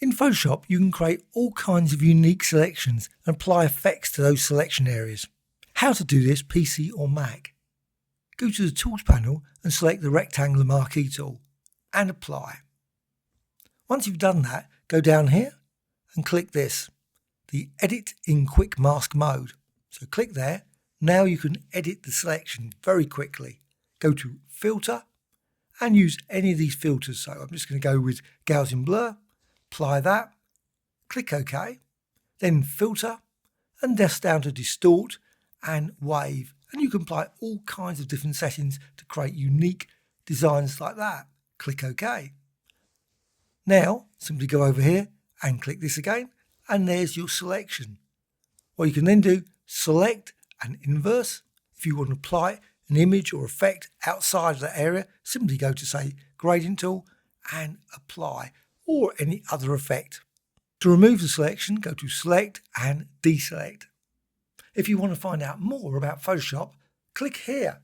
In Photoshop, you can create all kinds of unique selections and apply effects to those selection areas. How to do this, PC or Mac? Go to the Tools panel and select the rectangular marquee tool and apply. Once you've done that, go down here and click this, the Edit in Quick Mask Mode. So click there. Now you can edit the selection very quickly. Go to Filter and use any of these filters. So I'm just going to go with Gaussian Blur, apply that, click OK, then Filter and just down to Distort and Wave. And you can apply all kinds of different settings to create unique designs like that. Click OK. Now simply go over here and click this again, and there's your selection. What you can then do, select and inverse. If you want to apply an image or effect outside of that area, simply go to, say, Gradient Tool and apply, or any other effect. To remove the selection, go to Select and Deselect. If you want to find out more about Photoshop, click here.